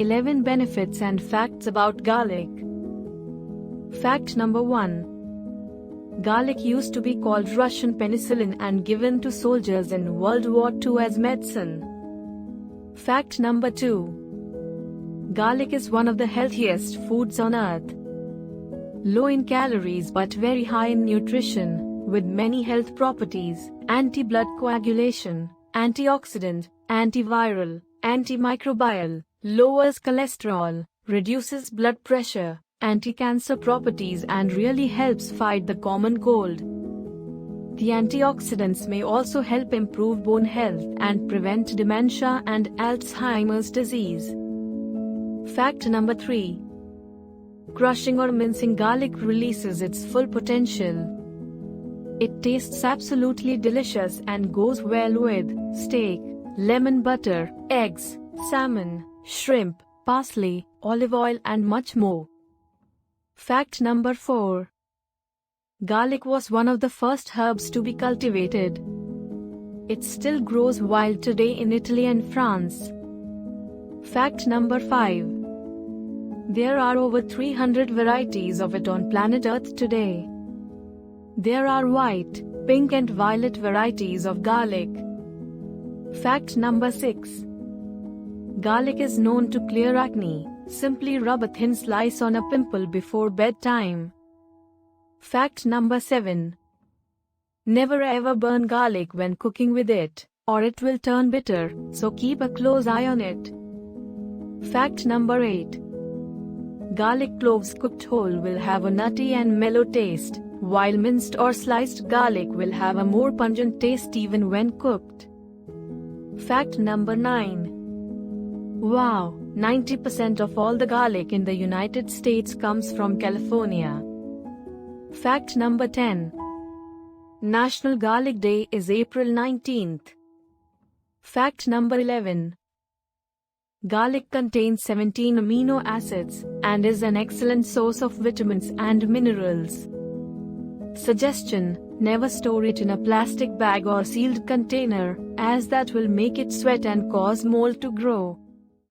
11 benefits and facts about garlic. Fact number 1. Garlic used to be called Russian penicillin and given to soldiers in World War II as medicine. Fact number 2. Garlic is one of the healthiest foods on earth. Low in calories but very high in nutrition, with many health properties: anti-blood coagulation, antioxidant, antiviral, antimicrobial, lowers cholesterol, reduces blood pressure, anti-cancer properties, and really helps fight the common cold. The antioxidants may also help improve bone health and prevent dementia and Alzheimer's disease. Fact number 3. Crushing or mincing garlic releases its full potential. It tastes absolutely delicious and goes well with steak, lemon butter, eggs, salmon, shrimp, parsley, olive oil, and much more. Fact number 4. Garlic was one of the first herbs to be cultivated. It still grows wild today in Italy and France. Fact number 5. There are over 300 varieties of it on planet Earth today. There are white, pink, and violet varieties of garlic. Fact number 6. Garlic is known to clear acne. Simply rub a thin slice on a pimple before bedtime. Fact number 7. Never ever burn garlic when cooking with it, or it will turn bitter, so keep a close eye on it. Fact number 8. Garlic cloves cooked whole will have a nutty and mellow taste, while minced or sliced garlic will have a more pungent taste even when cooked. Fact number 9. Wow, 90% of all the garlic in the United States comes from California. Fact number 10. National Garlic Day is April 19th. Fact number 11. Garlic contains 17 amino acids and is an excellent source of vitamins and minerals. Suggestion: never store it in a plastic bag or sealed container, as that will make it sweat and cause mold to grow.